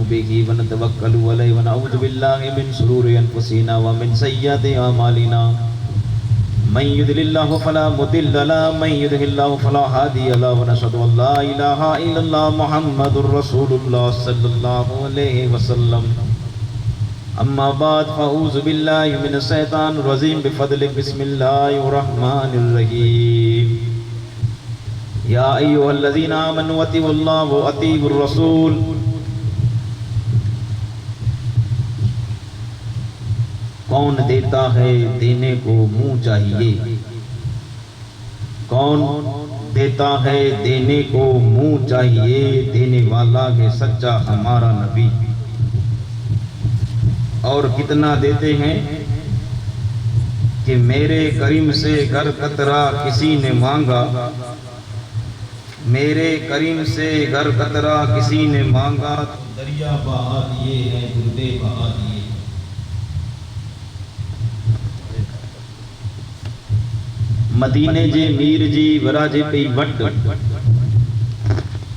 به ونتوكل عليه ونعوذ بالله من شرور أنفسنا ومن سيئات أعمالنا من يضلل الله فلا مضل له من يضلل الله فلا هادي له ونشهد أن لا إله إلا الله محمد رسول الله صلى الله عليه وسلم أما بعد فأعوذ بالله من الشيطان الرجيم بفضل بسم الله الرحمن الرحيم يا أيها الذين آمنوا أطيعوا الله وأطيعوا الرسول کون دیتا ہے دینے کو منہ چاہیے کون دیتا ہے دینے کو منہ چاہیے دینے والا ہے سچا ہمارا نبی اور کتنا دیتے ہیں کہ میرے کریم سے گر قطرہ کسی نے مانگا میرے کریم سے گر قطرہ کسی نے مانگا تو دریا بہا دیے ہیں دردے بہا دیے مدینے جے میر جی وراجے پئی وٹ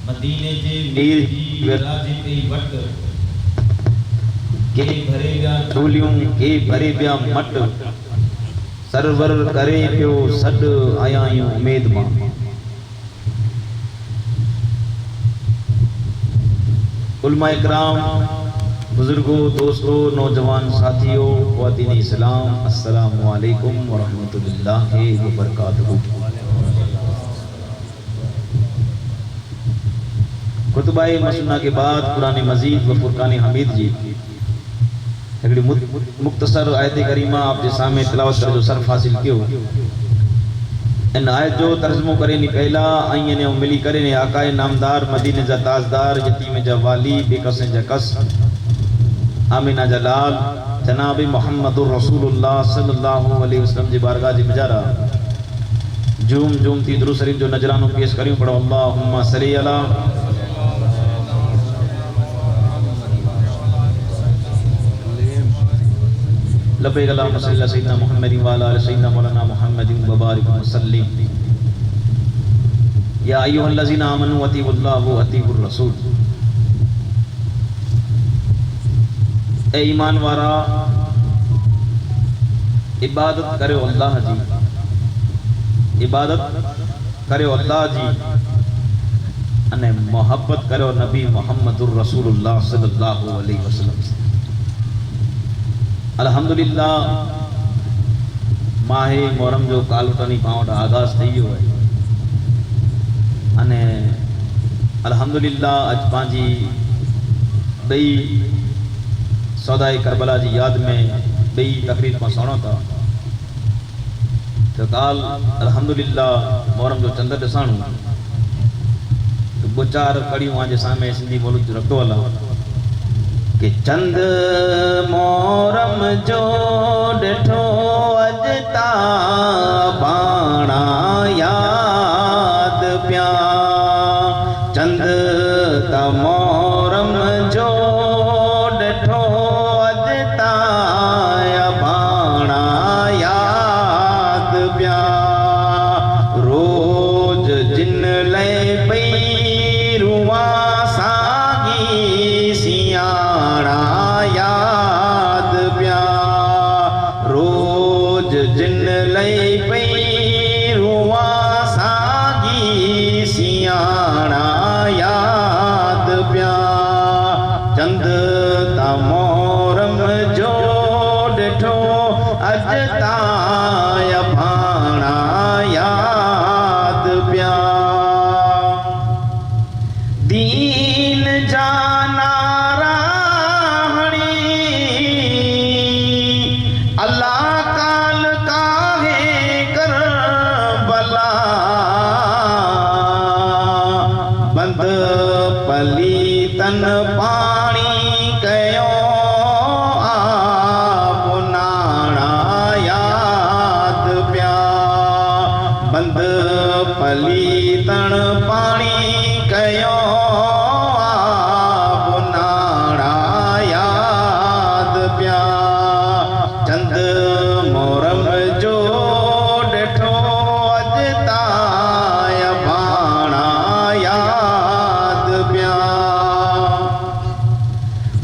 مدینے جے میر جی وراجے پئی وٹ کے بھرے گا چولیوں کے بھرے بیا مٹ سرور کرے پیو سڈ آیائیوں امید ماں علماء اکرام بزرگوں دوستوں نوجوان ساتھیوں خواتین اسلام السلام علیکم ورحمۃ اللہ وبرکاتہ خطبہ مسنہ کے بعد قرآن مجید و فرقان حمید جی ایک مختصر آیت کریمہ آپ کے سامنے تلاوت کر جو صرف حاصل کیو ان آیت جو ترجمہ کرے نی پہلا آئیں نے ملی کرے نے آقا نامدار مدینے جا تاجدار یتیم جا والی بے کس جا کس آمینہ جلال جناب محمد رسول اللہ صلی اللہ علیہ وسلم جی بارگاہ جی بجارہ جوم جوم تی درو شریف جو نجرانوں پیش کریوں پڑھو اللہم صلی اللہ لبیک اللہم صلی اللہ سیدنا محمد وعلا علی سیدنا مولانا محمد وبارک وسلم یا ایوہ الذین آمنوا اطیعوا اللہ و اطیعوا الرسول اے ایمان وارا عبادت کرو اللہ جی عبادت کرو اللہ جی انہیں محبت کرو نبی محمد الرسول اللہ صلی اللہ علیہ وسلم الحمدللہ ماہ محرم جو کالوٹانی پاؤں آغاز تھی ہوئے انہیں الحمدللہ اج پانچی بئی سودائے کربلا جی یاد میں بئی تقریر میں سونا تھا تو کال الحمدللہ محرم جو چندر ڈسانو تو بچار کڑی وہاں جیسا میں سندھی بولو جو رکھتو اللہ کہ چند محرم جو ڈٹھو اجتا بانا یاد پیا چند تا محرم جو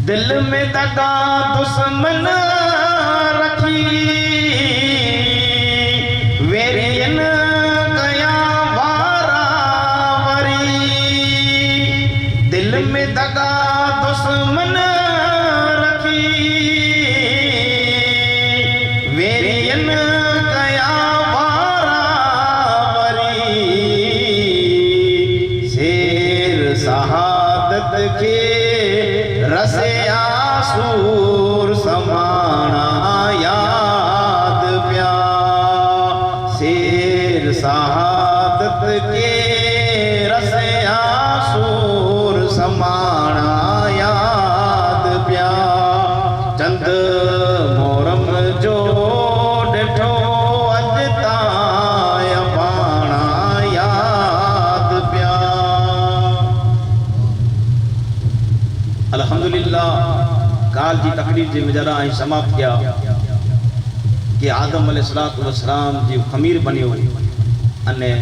دل میں دگا دشمن رکھی ویرین گیا وارا وری دل میں دگا دشمن رکھی ویرین گیا وارا وری شیر شہادت کے رسیا سور سمانا یاد پیا شیر شہادت کے رسیا سور سمانا یاد پیا چند مورم جو ڈٹھو اجتا پانا یاد پیا. الحمدللہ کال جی تقریر جی مجرا آئیں سماپت کیا کہ آدم علیہ السلام جی خمیر بنیو انے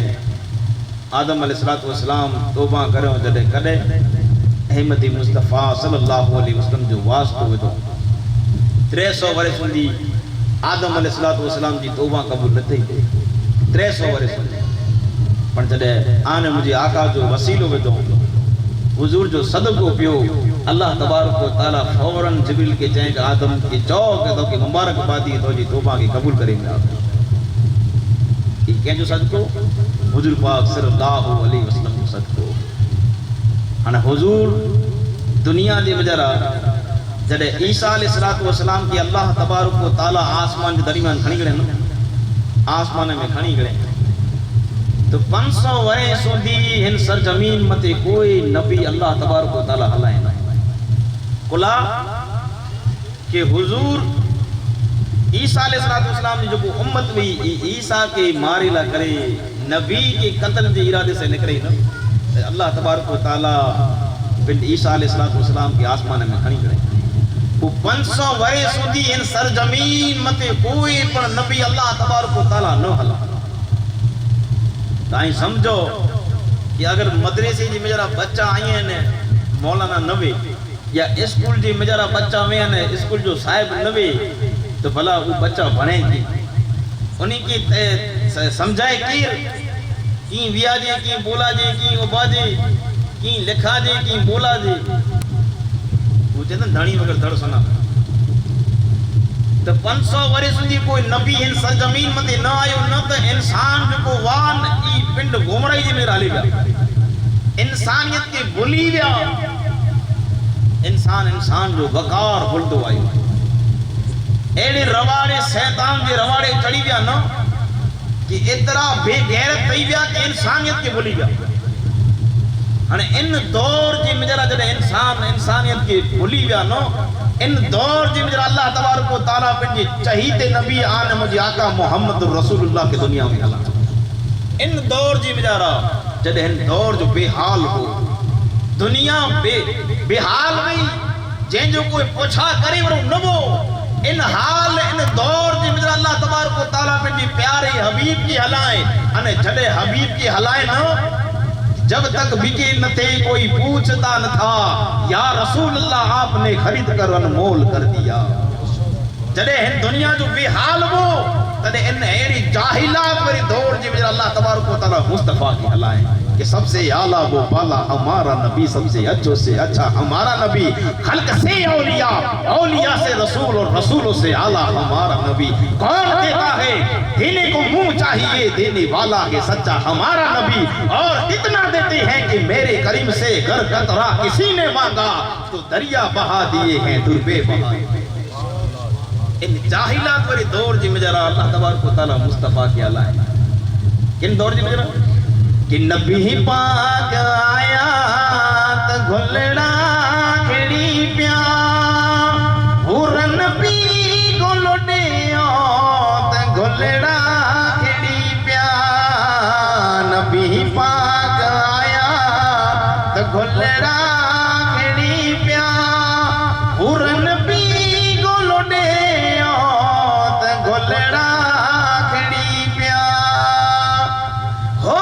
آدم علیہ السلام توبہ کرو جڑے کڈے احمدی مصطفیٰ صلی اللہ علیہ وسلم جو واسطو ودو 300 ورس ہوندی آدم علیہ السلام جی توبہ قبول نہ تھی 300 ورس ہوندی پر جڑے آنے مجھے آقا جو وسیلو ودو حضور جو صدقو پیو اللہ تبارک و تعالی فوراً جبریل کے چاہیں کہ آدم کی چوک تو کہ مبارک بادی تو جی توبہ کی قبول کریں گے یہ کہیں جو صدقو حضور پاک صلی اللہ علیہ وسلم جو صدقو ہاں حضور دنیا دی مجرہ جڑے عیسیٰ علیہ السلام کی اللہ تبارک و تعالی آسمان کے درمیان کھنی گڑے نا آسمان میں کھنی گڑے تو 500 ورے سوندی ہن سرزمین متے کوئی نبی اللہ تبارک و تعالی ہلائے نہ کلا کہ حضور عیسیٰ علیہ السلام نے جو امت بھی عیسیٰ کے مارے لا کرے نبی کے قتل کے ارادے سے نکلے نا اللہ تبارک و تعالی بن عیسیٰ علیہ السلام کے آسمان میں کھنی کرے وہ 500 ورے سوندی ہن سرزمین متے کوئی پر نبی اللہ تبارک و تعالی نہ ہلا تائیں سمجھو کہ اگر مدرسے جی مجرہ بچہ آئی ہیں مولانا نوے یا اسکول جی مجرہ بچہ میں ہیں اسکول جو صاحب نوے تو بھلا وہ بچہ بڑھیں گی انہیں کی سمجھائے کی ویا جی کی بولا جی کی عبا جی کی لکھا جی کی بولا جی وہ چاہتا دھڑی وگر دھڑ سنا تو 500 ورس دی کوئی نبی ان سرزمین متے نہ آئیو نہ تو انسان جو کو وان ای پنڈ گھومڑائی جی میں رالی گیا انسانیت کے بھولی گیا انسان جو وقار بھولتو آئیو ایڈی رواڑے شیطان جی رواڑے چڑی گیا نا کہ اترا بے غیرت تھی گیا کہ انسانیت کے بھولی گیا ان دور جی مجرہ جڑے انسانیت کے بھولی گیا نا ان دور جی مجرہ اللہ تبارک و تعالیٰ پنجی چہیت نبی آن مجھے آقا محمد رسول اللہ کے دنیا میں اللہ ان دور جی مجرہ جڑے ان دور جو بے حال ہو دنیا بے حال ہوئی جن جو کوئی پوچھا کرے وہ نبو ان حال ان دور جی مجرہ اللہ تبارک و تعالیٰ پنجی پیارے حبیب کی حلائیں انہیں جڑے حبیب کی حلائیں نہ جب تک بکے نہ تھے کوئی پوچھتا نہ تھا یا رسول اللہ آپ نے خرید کر انمول کر دیا جڑے ان دنیا جو بے حال ہو تدے ان ایری جاہلات میری دور جی مجھے اللہ تبارک و تعالی مصطفیٰ کی حلائیں کہ سب سے اعلیٰ وہ بالا ہمارا نبی سب سے اچھوں سے اچھا ہمارا نبی خلق سے اولیاء سے رسول اور رسولوں سے اعلیٰ ہمارا نبی کون دیتا ہے دینے کو منہ چاہیے دینے والا ہے سچا ہمارا نبی اور اتنا دیتے ہیں کہ میرے کریم سے گر قطرہ کسی نے مانگا تو دریا بہا دیے ہیں دربے بہا ان جاہلات والی دور جی مجرہ اللہ تبارک و تعالی مصطفیٰ کی علائیں کن دور جی مجرہ کہ نبی پاک آیا تا گھلڑا کھڑی پیا ہورن پی گھلڑے تا گھلڑا کھڑی پیا نبی پاک آیا تا گھلڑا کھڑی پیا ہورن پی گھلڑے تا گھلڑا کھڑی پیا ہو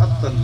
7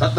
7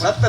7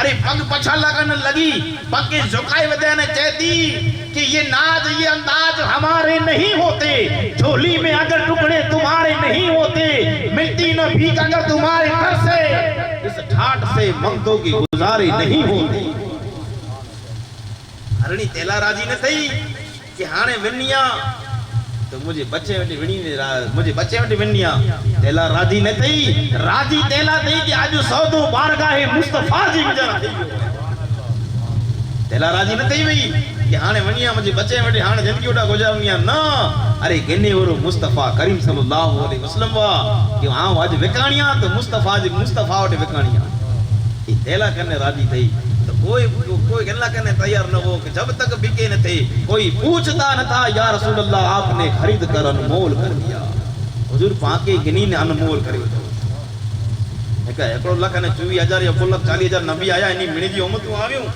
ارے پگ پچھا لگنے لگی، پگ کے جھکائے ودے نے چہتی کہ یہ ناز یہ انداز ہمارے نہیں ہوتے، جھولی میں اگر ٹکڑے تمہارے نہیں ہوتے، ملتی نہ بھیک اگر تمہارے گھر سے، اس ٹھاٹ سے مردوں کی گزارے نہیں ہوتے۔ ہرنی تیلا راضی نہ تھی کہ ہانے ونیا تو مجھے بچے وٹی ونیا، تیلا راضی نہ تھی، راضی تیلا تھی کہ آج سودو بارگاہ مصطفیٰ جی مجھے تھی، تیلا راضی نہ تھی وہی کہ ہانے ونیا مجھے بچے وٹی ہانے زندگی اٹھا گزار ونیا، نا ارے گنے ورو مصطفیٰ کریم صلی اللہ علیہ وسلم وا کہ ہاں آج وکانیاں تو مصطفیٰ وٹی وکانیاں، یہ تیلا کرنے راضی تھی تو کوئی گلا کرنے تیار نہ ہو کہ جب تک بکے نہ تھے کوئی پوچھتا نہ تھا یا رسول اللہ آپ نے خرید کر انمول کر دیا، حضور پاکے گنی نے انمول کر دیا۔ ایکڑو لکھ نے 24,000 یا 40,000 نبی آیا انہی منی جی امتوں آویوں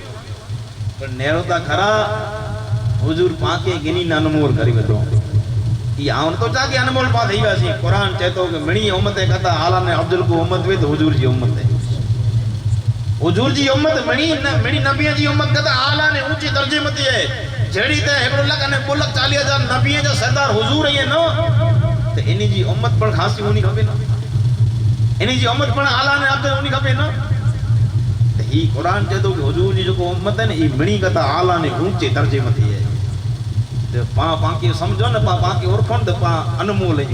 پر نیرو تا کھرا حضور پاکے گنی نے انمول کر دیا۔ یہ آن تو چاہ کہ انمول پا دھی ویسی قرآن چاہتو کہ منی امت ہے کہتا حالا نے عبدال کو امت وے تو حضور جی امت ہے، حضور جی امت منی نبی جی امت کہتا آلہ نے اونچی درجے متی ہے، جھڑی تے ایکڑو لکھ نے 40,000 نبی جا سردار حضور ہے نا تو انہی جی امت پر خاصی ہونی کھپے نا، انہی جی امت پر آلہ نے عبد ہونی کھپے نا، تو ہی قرآن چاہتو کہ حضور جی جو کو امت ہے نا یہ منی کہتا آلہ نے اونچے درجے متی ہے، تو پاں کے سمجھو نا پاں کے ارکھن تو پاں انمول ہے،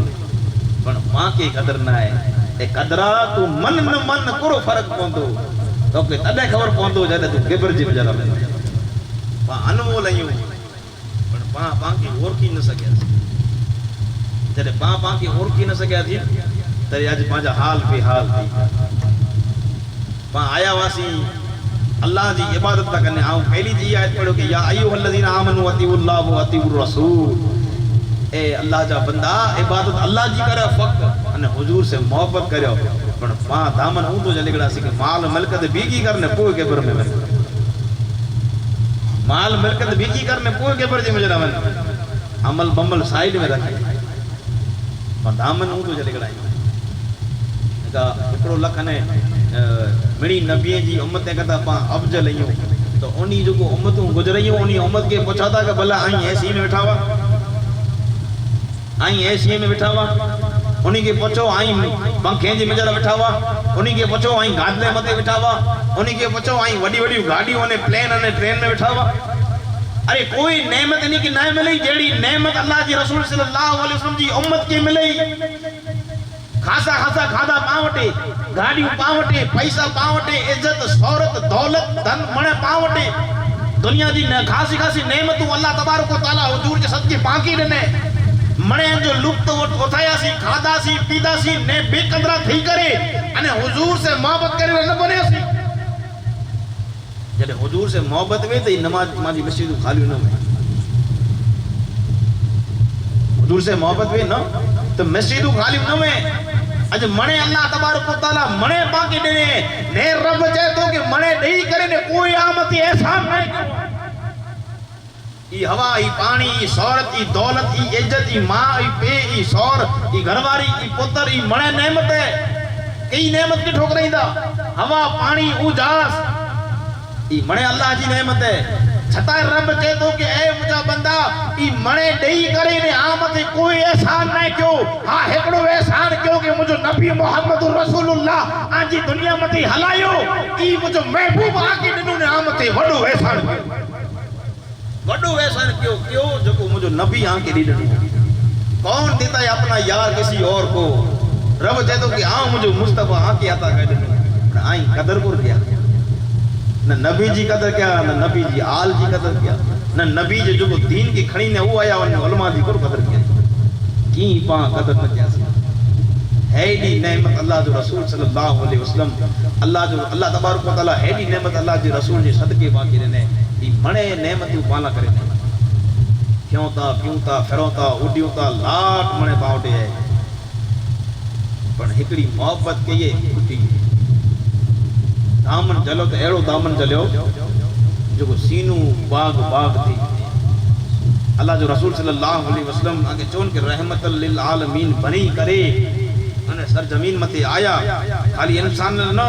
پر پاں کے قدر نہ ہے، اے قدرہ تو من نہ من کرو فرق پوندو تو کہ تدے خبر پوندو جدے تو گبر جی بجلا میں پاں انمول ہیں پر پاں کی اور کی نہ سکیا جدے پاں کی اور کی نہ سکیا تھی تری آج پانچا حال پہ حال تھی پاں آیا واسی اللہ جی عبادت تا کرنے آؤں پہلی جی آیت پڑھو کہ یا ایوہ الذین آمنوا اطیعوا اللہ و اطیعوا الرسول، اے اللہ جا بندہ عبادت اللہ جی کرے فقط انہیں حضور سے محبت کرے پر پاں دامن ہوں تو جلے گڑا سی کہ مال ملکت بیگی کرنے پوئے کے بر میں مال ملکت بیگی کرنے پوئے کے بر جی مجھے رہا عمل بمل سائیڈ میں رکھے پاں دامن ہوں تو جلے گڑا اکڑو لکھ نے مڑی نبی جی امتیں کہتا پاں افضل ہیں تو انہی جو کو امتوں گزرائیوں انہی امت کے پوچھاتا کہ بھلا آئیں ایسی میں بٹھاوا آئیں ایسی میں بٹھاوا انہی کے پوچھو آئیں پنکھیں جی مجھر بٹھاوا انہی کے پوچھو آئیں گادلے متے بٹھاوا انہی کے پوچھو آئیں وڈی وڈی گاڑیوں نے پلین نے ٹرین میں بٹھاوا، ارے کوئی نعمت نہیں کہ نہ ملئی جیڑی نعمت اللہ جی رسول صلی اللہ علیہ وسلم جی امت کی ملئی، خاصا کھادا پاوٹے گاڑیوں پاوٹے پیسہ پاوٹے عزت شہرت دولت دھن منے پاوٹے دنیا دی خاصی نعمتوں اللہ تبارک و تعالی حضور کے صدقے پاکی دنے منے جو لطف اٹھایا سی کھادا سی پیدا سی نے بے قدرہ تھی کرے انہیں حضور سے محبت کرے نہ بنے سی جب حضور سے محبت میں تو نماز ماجی مسجد خالی نہ میں حضور سے محبت میں نہ تو مسجد خالی نہ میں اج منے اللہ تبارک و تعالی منے باقی دینے نے رب چاہے تو کہ منے نہیں کرے نے کوئی آمتی احسان نہیں کرو ای ہوا ای پانی ای شہرت ای دولت ای عزت ای ماں ای پے ای شور ای گھرواری ای پتر ای منے نعمت ہے کئی نعمت کی ٹھوک رہی دا ہوا پانی اجاز ای منے اللہ جی نعمت ہے چھتائے رب چاہے تو کہ اے مجھا بندہ ای منے نہیں کرے نے آمد کوئی احسان نہیں کیوں ہاں ہکڑو احسان کیوں کہ مجھو نبی محمد رسول اللہ آنجی دنیا متی ہلائیو ای مجھو محبوب آکی دنوں نے آمد وڈو احسان کیوں جو کو مجھو نبی آنکے دی دنوں کون دیتا ہے اپنا یار کسی اور کو رب چاہے تو کہ آؤں مجھو مصطفیٰ آنکے آتا ہے دنوں آئیں قدر پر کیا نہ نبی جی قدر کیا نہ نبی جی آل جی قدر کیا نہ نبی جی جو دین کی کھڑی نے وہ آیا انہیں علماء جی کو قدر کیا کی پاں قدر نہ کیا ہے دی نعمت اللہ جو رسول صلی اللہ علیہ وسلم اللہ تبارک و تعالی ہے دی نعمت اللہ جی رسول جی صدقے باقی رہنے یہ منے نعمتوں پالا کرے کیوں تا پیوں تا پھروں تا اڈیوں تا لاکھ منے پاؤٹے ہے پر ہکڑی محبت کے یہ کھٹی دامن جلو تو ایڑو دامن جلیو جو کو سینو باغ تھی اللہ جو رسول صلی اللہ علیہ وسلم آگے چون کے رحمت للعالمین بنی کرے انہیں سر زمین متے آیا خالی انسان نہ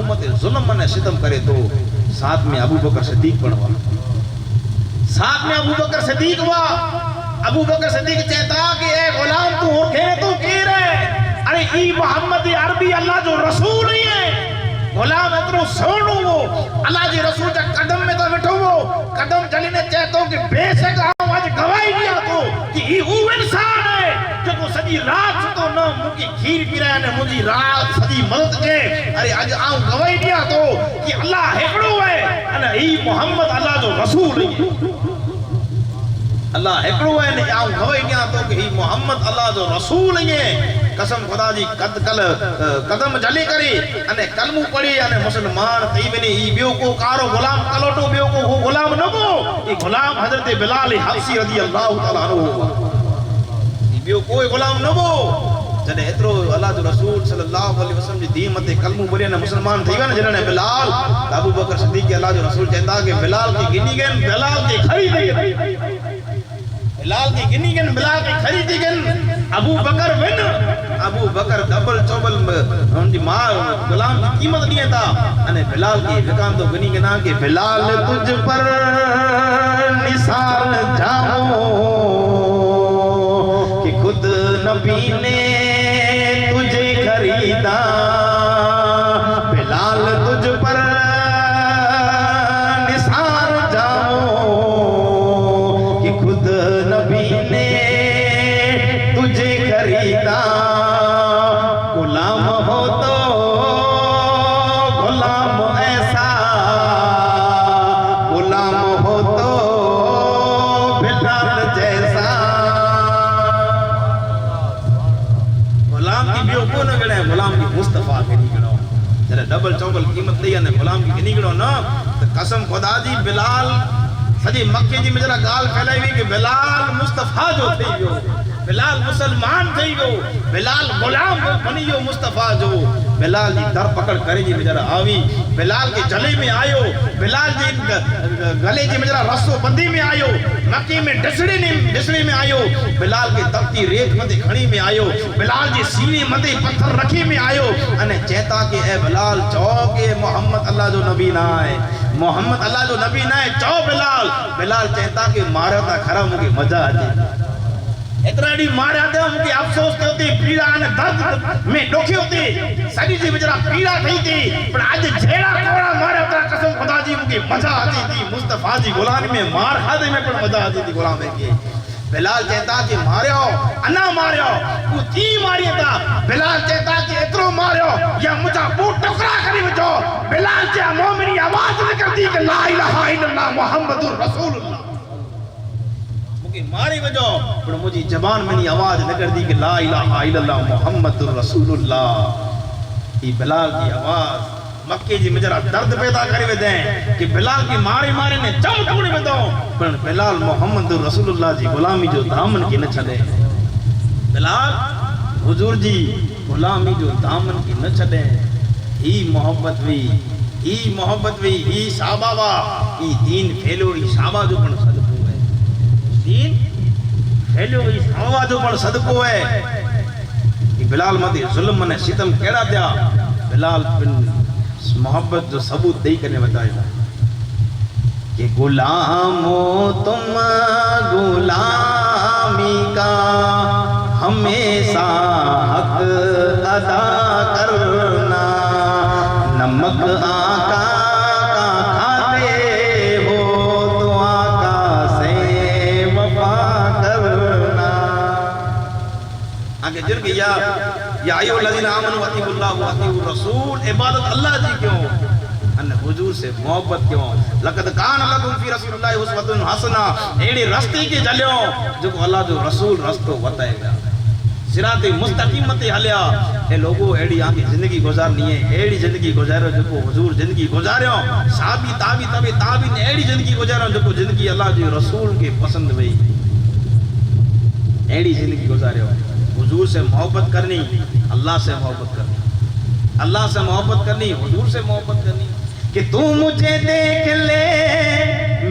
امت ظلم نے ستم کرے تو ساتھ میں ابو بکر صدیق پڑھوا، ساتھ میں ابو بکر صدیق ہوا. ابو بکر صدیق چہتا کہ اے غلام تو ہو کھے تو کی رہے، ارے ای محمد عربی اللہ جو رسول ہی ہے. غلام اترو سونو وہ اللہ جی رسول جا قدم میں تو بٹھو وہ قدم چلی نے چہتوں کہ بے شک آؤں آج گواہی دیا تو کہ ای او انسان ہے جو کو سجی رات تو نہ مکی کھیر پی رہے ہیں مجھے رات سجی مدد کے. ارے آج آؤں گواہی دیا تو کہ اللہ ہکڑو ہے، ای محمد اللہ جو رسول ہے. اللہ ہکڑو ہے نہیں آؤں گواہی دیا تو کہ ای محمد اللہ جو رسول ہے. قسم خدا جی قدم جلی کری انے کلمو پڑی انے مسلمان تھی بنی ای بیو کو کارو غلام کلوٹو بیو کو غلام نگو ای غلام حضرت بلال حبشی رضی اللہ تعالیٰ عنہ ہوا. ای بیو کوئی غلام نگو جنہیں اترو اللہ جو رسول صلی اللہ علیہ وسلم جی دین متے کلمو پڑی انے مسلمان تھی بنی جنہیں بلال ابو بکر صدیق کے اللہ جو رسول چاہتا کہ بلال کی گنی گن بلال کی خریدی گن بلال کی گنی گن بلال کی خریدی گن. ابو بکر بن ابو بکر ڈبل چوبل ان کی ماں غلام کی قیمت نہیں تھا انہیں بلال کی وکان تو گنی گنا کہ بلال تجھ پر نثار جاؤں کہ خود نبی نے تجھے خریدا. بلال تجھ پر نثار جاؤں کہ خود نبی نے تجھے خریدا. غلام ہو تو غلام ایسا، غلام ہو تو بلال جیسا. غلام کی بیو کو نہ گڑے غلام کی مصطفیٰ کے نہیں گڑو جرے ڈبل چوبل قیمت لئی ہے غلام کی نہیں گڑو نا. تو قسم خدا جی بلال سجی مکے جی میں جرا گال پھیلائی ہوئی کہ بلال مصطفیٰ جو تھی جو بلال مسلمان تھی گو بلال غلام بنی جو مصطفیٰ جو بلال جی در پکڑ کرے جی مجرہ آوی بلال کے جلے میں آئیو بلال جی گلے جی مجرہ رسو بندی میں آئیو مکی میں ڈسڑے میں آئیو بلال کے تبتی ریت مدے کھڑی میں آئیو بلال جی سینے مدے پتھر رکھی میں آئیو انہیں چہتا کہ اے بلال چاہو کہ محمد اللہ جو نبی نہ آئے محمد اللہ جو نبی نہ ہے چاہو بلال چہتا کہ مارا تھا کھرا مجھے مزہ آجے اتنا ڈی مارا تھا مجھے افسوس تے ہوتی پیڑا آنے درد میں ڈوکھی ہوتی ساری جی مجھے پیڑا تھی تھی پر آج جھیڑا کوڑا مارا تھا قسم خدا جی مجھے مزہ آتی تھی مصطفیٰ جی غلامی میں مار خادے میں پر مزہ آتی تھی غلام ہے کہ بلال چہتا کہ مارے ہو انا مارے ہو وہ تی ماری تھا بلال چہتا کہ اترو مارے ہو یا مجھا بوٹ ٹکرا کری بچو بلال چاہ مومنی آواز نکر دی کہ لا الہ الا اللہ محمد رسول اللہ مجھے ماری وجہ پر مجھے زبان میں آواز نکر دی کہ لا الہ الا اللہ محمد رسول اللہ یہ بلال کی آواز مکے جی مجرہ درد پیدا کرے ہوئے دیں کہ بلال کی مارے نے چم ٹکڑے میں دو پر بلال محمد رسول اللہ جی غلامی جو دامن کی نہ چھڑے بلال حضور جی غلامی جو دامن کی نہ چھڑے ہی محبت بھی ہی صحابہ وا ہی دین پھیلو ہی صحابہ جو پڑھ صدقو ہے دین پھیلو ہی صحابہ جو پڑھ صدقو ہے کہ بلال مدی ظلم نے ستم کیڑا دیا بلال بن محبت جو ثبوت دے کرنے بتایا کہ غلامو تم غلامی کا ہمیشہ حق ادا کرنا نمک آقا کا کھاتے ہو تو آقا سے وفا کرنا. آگے جن گیا یا ایو الذین آمنوا اطیعوا اللہ واطیعوا الرسول عبادت اللہ جی کیوں ان حضور سے محبت کیوں لقد کان لکم فی رسول اللہ اسوۃ حسنہ ایڑی رستے کے جلیوں جو اللہ جو رسول رستو بتائے گا صراط مستقیم تے ہلیا اے لوگوں ایڑی آنکھ زندگی گزارنی ہے ایڑی زندگی گزارو جو کو حضور زندگی گزارو صحابی تابعین نے ایڑی زندگی گزارو جو کو زندگی اللہ جو رسول کے پسند ہوئی ایڑی زندگی گزارو حضور سے محبت کرنی اللہ سے محبت کرنی اللہ سے محبت کرنی حضور سے محبت کرنی کہ تو مجھے دیکھ لے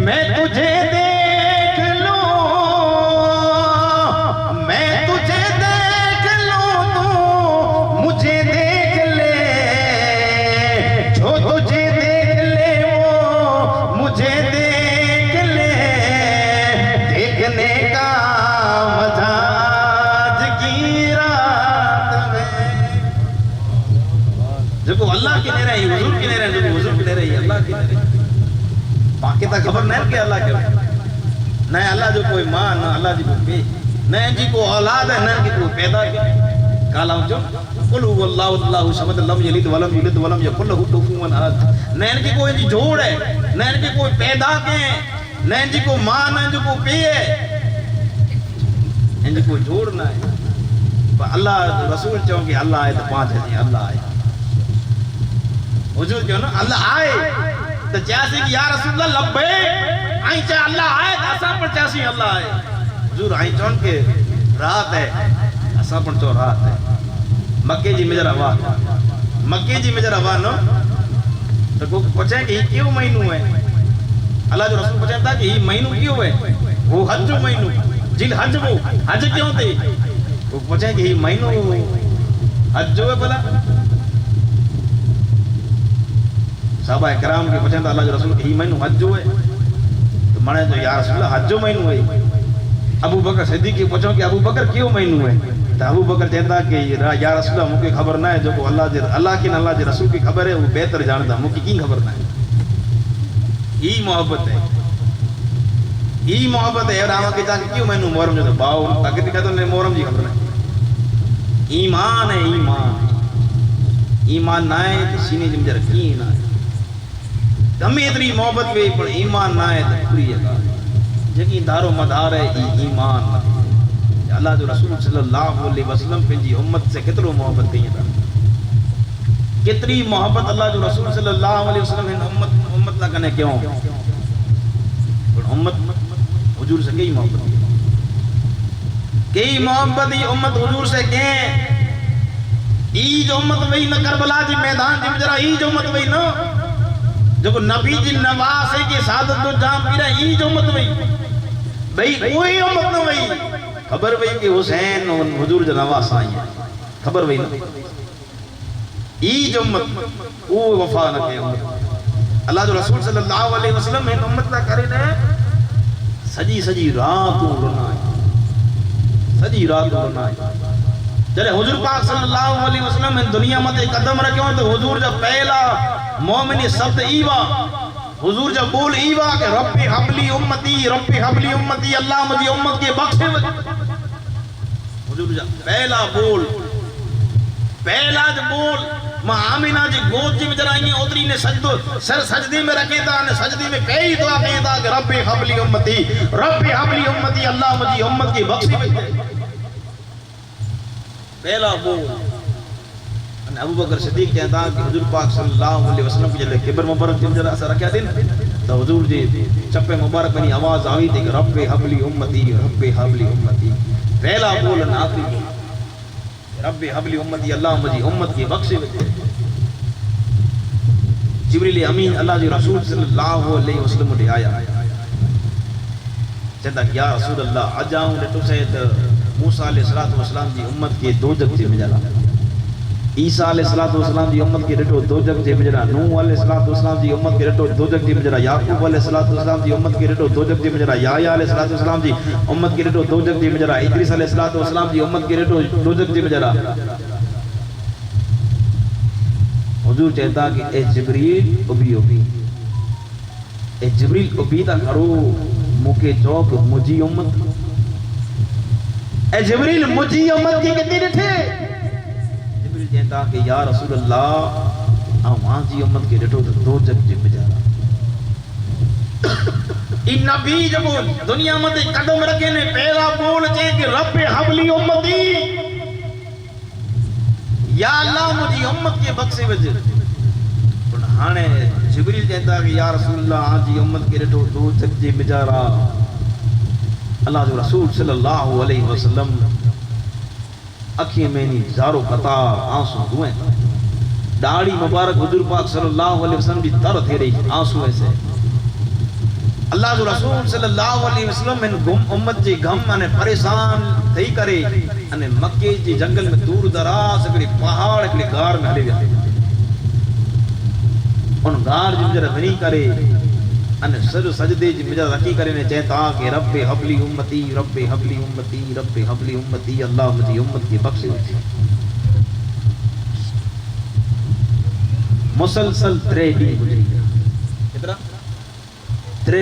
میں تجھے دیکھ لوں میں تجھے دیکھ لوں تو مجھے دیکھ لے باقی تا خبر نہیں کہ اللہ کیا نہ اللہ جو کوئی ماں نہ اللہ جی کو پی نہ جی کو اولاد ہے نہ کی کو پیدا کیا کالا جو قل هو اللہ اللہ صمد لم یلد ولم یولد ولم یکن له کفوا احد نہ ان کی کوئی جی جوڑ ہے نہ ان کی کوئی پیدا کے نہ ان کی کو ماں نہ جو کو پی ہے ان کی کوئی جوڑ نہ ہے اللہ رسول چاہوں کہ اللہ آئے تو پانچ ہے اللہ آئے حضور کیوں نا اللہ آئے تو چاہسی کہ یا رسول اللہ لبے آئیں چاہ اللہ آئے تو اساں پر چاہسی اللہ آئے حضور آئیں چاہوں کہ رات ہے اساں پر چاہوں رات ہے مکے جی مجھر ہوا مکے جی مجھر ہوا نو تو کو پوچھیں کہ یہ کیوں مہینو ہے اللہ جو رسول پوچھیں تھا کہ یہ مہینو کیوں ہے وہ حج مہینو جل حج وہ حج کیوں تھے وہ پوچھیں کہ یہ مہینو حج جو ہے بلا صحابہ اکرام کے پوچھیں تھا اللہ جو رسول کہ یہ مہینو حج جو ہے تو مانے جو یا رسول اللہ حج جو مہینو ہے ابو بکر صدیق کی پوچھوں کہ ابو بکر کیوں مہینو ہے تو ابو بکر کہتا کہ یا رسول اللہ مجھے خبر نہ ہے جو اللہ کی اللہ کے رسول کی خبر ہے وہ بہتر جانتا مجھے کی خبر نہ ہے یہ محبت ہے یہ محبت ہے اور آمد کے جان کیوں مہینو محرم جو باؤ تاکہ دکھا تو محرم جی خبر ہے ایمان ہے ایمان نہ ہے تو سینے جی مجھے رکھی نہ ہے ہمیں اتنی محبت بھی پر ایمان نہ ہے تو پوری ہے جگہ دار و مدار ہے ایمان اللہ جو رسول صلی اللہ علیہ وسلم پہ جی امت سے کتنو محبت کہی تھا کتنی محبت اللہ جو رسول صلی اللہ علیہ وسلم ہے امت نہ کنے کیوں امت حضور سے کئی محبت ہی امت حضور سے کہیں ای جو امت وہی نہ کربلا جی میدان جی مجرہ ای جو امت وہی نہ جو کو نبی جی نواز ہے کہ سعادت تو جام پی رہا ای جو امت وہی بھئی کوئی امت نہ وہی خبر وہی کہ حسین حضور جو نواز آئی ہے خبر وہی نہ ای جو امت وہ وفا نہ کہ امت اللہ جو رسول صلی اللہ علیہ وسلم ہے امت نہ کرے نے سجی راتوں رنا ہے سجی راتوں رنا ہے جلے حضور پاک صلی اللہ علیہ وسلم نے دنیا میں قدم رکھے ہوئے تو حضور جب پہلا مومنی سبت ایوا حضور جب بول ایوا کہ رب حبلی امتی اللہ مجھے امت کے بخشے حضور جب پہلا بول پہلا جب بول ماں آمینہ جی گود جی میں جرائیں اتری نے سر سجدی میں رکھے تھا نے سجدی میں پہلی دعا کہے تھا کہ رب حبلی امتی اللہ مجھے امت کی بخشی بچے پہلا بول ابو بکر صدیق کہتا کہ حضور پاک صلی اللہ علیہ وسلم کی جلے کبر مبارک جب جرہ اثر رکھیا دن تو حضور جی چپے مبارک بنی آواز آئی تھی کہ رب حبلی امتی پہلا بول آخری بول رب حبلی امتی اللہ مجھے امت کی بخشی بچے جبریل امین اللہ جی رسول صلی اللہ علیہ وسلم نے آیا چہتا کہ یا رسول اللہ اجاؤں لٹو سید موسیٰ علیہ السلام جی امت کے دو جگ جی مجھلا عیسیٰ علیہ السلام جی امت کے رٹو دو جگ جی مجھلا نوح علیہ السلام جی امت کے رٹو دو جگ جی مجھلا یعقوب علیہ السلام جی امت کے رٹو دو جگ جی مجھلا یحییٰ علیہ السلام جی امت کے رٹو دو جگ جی مجھلا ادریس علیہ السلام جی امت کے رٹو دو جگ جی مجھلا حضور چاہتا کہ اے جبریل ابھی تا کرو موکے چوک مجھی امت اے جبریل مجھی امت کی کتنی رٹھے جبریل کہتا کہ یا رسول اللہ وہاں جی امت کے رٹو دو جگ جی بجارا ان نبی جب دنیا میں قدم رکھے نے پہلا بول چاہے کہ رب حبلی امتی یا اللہ مجھی امت کے بخشے وجہ ہانے جبریل کہتا کہ یا رسول اللہ جی امت کے رٹو دو جگ جی بجارا اللہ جو رسول صلی اللہ علیہ وسلم اکھی میں نہیں زارو قطار آنسو دوئیں داڑی مبارک حضور پاک صلی اللہ علیہ وسلم بھی تر تھے رہی آنسو ایسے اللہ جو رسول صلی اللہ علیہ وسلم ان امت جی غم انہیں پریشان تھی کرے انہیں مکے جی جنگل میں دور دراز اکڑی پہاڑ اکڑی گار میں ہلے گئے ان گار جو مجھے رفنی کرے انہیں سر سجدے جی مجھے رکھی کرے نے چہتا کہ رب حبلی امتی اللہ مجھے امت کی بخشے ہوتی مسلسل 3 دی گزری کتنا 3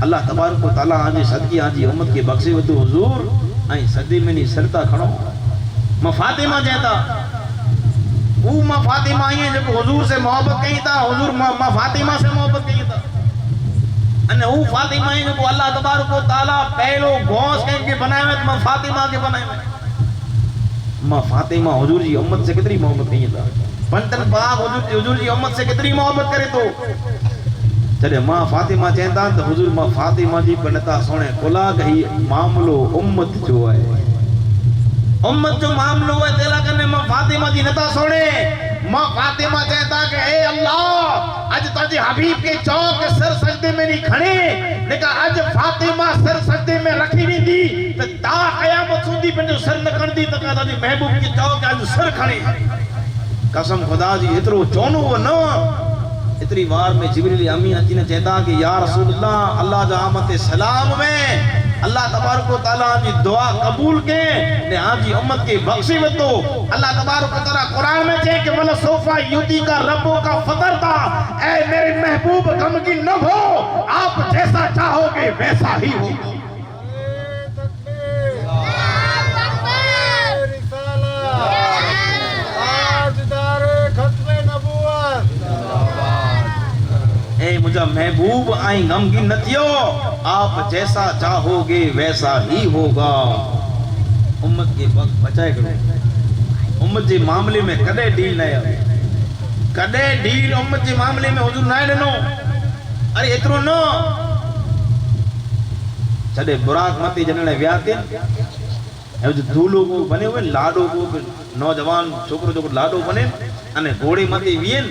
اللہ تبارک و تعالی آجی صدقی آجی امت کے بخشے ودو حضور آئیں صدی میں نہیں سرتا کھڑو ماں فاطمہ جہتا وہ ماں فاطمہ آئی ہیں جب حضور سے محبت کہیں تھا حضور ماں فاطمہ سے محبت کہیں تھا انہیں وہ فاطمہ آئی جو اللہ تبارک و تعالی پہلو گوش کہیں کے بنائے ہوئے ماں فاطمہ کے بنائے ہوئے ماں فاطمہ حضور جی امت سے کتنی محبت کہیں تھا پنتن پاک حضور جی امت سے کتنی محبت کرے تو چلے ماں فاطمہ چہندان تو حضور ماں فاطمہ جی پنتا سونے کلا گئی معاملو امت جو ہے امت جو معاملو ہے تیلا کرنے ماں فاطمہ جی نتا سونے ماں فاطمہ چہتا کہ اے اللہ آج تاجی حبیب کے چوک سر سجدے میں نہیں کھڑے لیکن آج فاطمہ سر سجدے میں رکھی نہیں دی تو تا قیامت سوندی پر جو سر نکڑ دی تو کہا تاجی محبوب کے چوک آج سر کھڑے قسم خدا جی اترو چونو و نو اتری وار میں جبریل امی اچھی نے چہتا کہ یا رسول اللہ اللہ جا آمد سلام میں اللہ تبارک و تعالیٰ جی دعا قبول کے نے آجی امت کے بخشی میں تو اللہ تبارک و تعالیٰ قرآن میں چاہے کہ وَلَا صوفہ یوتی کا ربوں کا فطر تھا اے میرے محبوب غمگین نہ ہو آپ جیسا چاہو گے ویسا ہی ہو اے مجھا محبوب آئیں غمگین نہ تھیو آپ جیسا چاہو گے ویسا ہی ہوگا امت کے وقت بچائے کرو امت جے معاملے میں کدے ڈیل نہ ہے کدے ڈیل امت جے معاملے میں حضور نہ لنو ارے اترو نو چلے براق متی جننے ویاتے ہے جو دھولو کو بنے ہوئے لاڈو کو نوجوان چھوکرو جو لاڈو بنے انہیں گھوڑے متی وین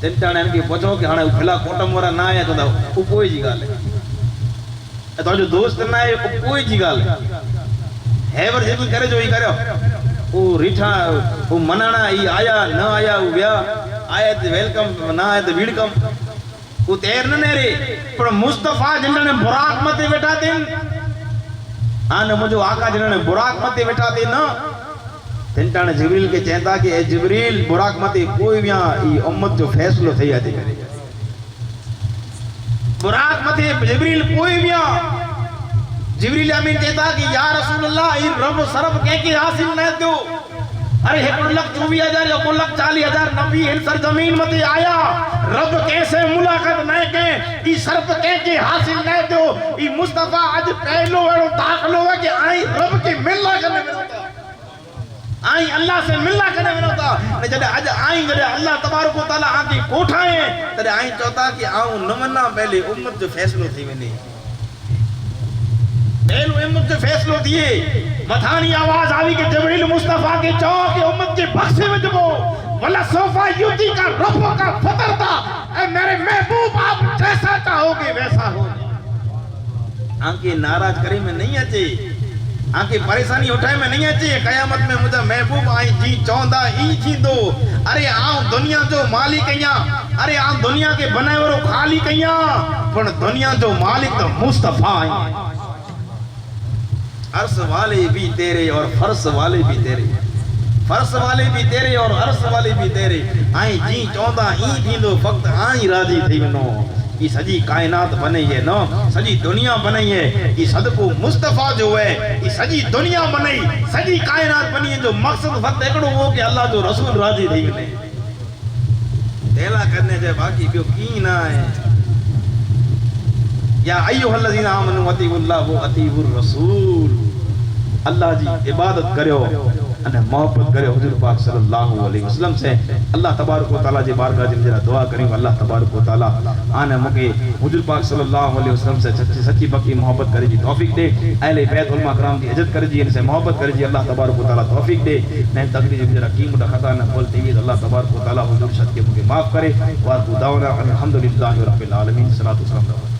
تنٹانے ان کے پوچھو کہ ہاں پھلا کوٹم ورہ نہ آیا تو دا کوئی جی گال ہے تو جو دوست نہ آئے کوئی جی گال ہے ور جب کرے جو ہی کرے وہ ریٹھا وہ منانا ہی آیا نہ آیا وہ بیا آیا تو ویلکم نہ آیا تو ویڈکم وہ تیر نہ رہے پر مصطفیٰ جنہوں نے براق متے بیٹھا دیں آنے مجھو آقا جنہوں نے براق متے بیٹھا دیں نا تنٹانے جبریل کے چہتا کہ اے جبریل براق متے کوئی بھی یہ امت جو فیصلو تھی آتے کرے براق متے جبریل کوئی بھی جبریل امین کہتا کہ یا رسول اللہ یہ رب صرف کہہ کے حاصل نہ دو ارے 1,24,000 یا 1,40,000 نبی ان سرزمین متے آیا رب کیسے ملاقات نہ کہیں یہ صرف کہہ کے حاصل نہ دو یہ مصطفیٰ آج پہلو ہے داخلو ہے کہ آئیں رب کی ملہ کرنے میں ہوتا آئیں اللہ سے ملنا کرنے میں ہوتا جب آج آئیں جب اللہ تبارک و تعالیٰ آن کی کوٹھائیں تب آئیں چاہتا کہ آؤں نمنا پہلے امت جو فیصلو تھی میں نہیں پہلو امت جو فیصلو دیئے مدھانی آواز آوی کہ جبریل مصطفیٰ کے چوک کے امت کے بخشے میں جبو وَلَا صوفہ یوتی کا ربوں کا فطر تھا اے میرے محبوب آپ جیسا چاہو گے ویسا ہو آنکہ ناراض کرے میں نہیں اچھے آنکہ پریشانی اٹھائے میں نہیں اچھے قیامت میں مجھے محبوب آئیں جی چوندہ ای تھی دو ارے آؤں دنیا جو مالی کہیاں ارے آؤں دنیا کے بنائے ورو خالی کہیاں پر دنیا جو مالک تو مصطفیٰ آئیں عرص والے بھی تیرے اور فرس والے بھی تیرے فرس والے بھی تیرے اور عرص والے بھی تیرے آئیں جی چوندہ ای تھی دو فقط آئیں راضی تھی منو یہ سجی کائنات بنائی ہے نا سجی دنیا بنائی ہے یہ صدقو مصطفیٰ جو ہے یہ سجی دنیا بنائی سجی کائنات بنائی ہے جو مقصد فقط اکڑو ہو کہ اللہ جو رسول راضی تھی ملے تیلا کرنے جائے باقی بیو کی نہ ہے یا ایوہ الذین آمنوا اطیعوا اللہ و اطیعوا الرسول اللہ جی عبادت کریو انہیں محبت کرے حضور پاک صلی اللہ علیہ وسلم سے اللہ تبارک و تعالیٰ جی بارگاہ جی مجھے دعا کریں گا اللہ تبارک و تعالیٰ آنے مکے حضور پاک صلی اللہ علیہ وسلم سے سچی پکی محبت کرے جی توفیق دے اہل بیت علماء کرام کی عزت کرے جی ان سے محبت کرے جی اللہ تبارک و تعالیٰ توفیق دے میں تقریر جی مجھے رقیم اٹھا خطا نہ بولتے ہوئے اللہ تبارک و تعالیٰ حضور شد کے مجھے معاف کرے وارکو دعونا الحمدللہ رب العالمین صلی اللہ علیہ وسلم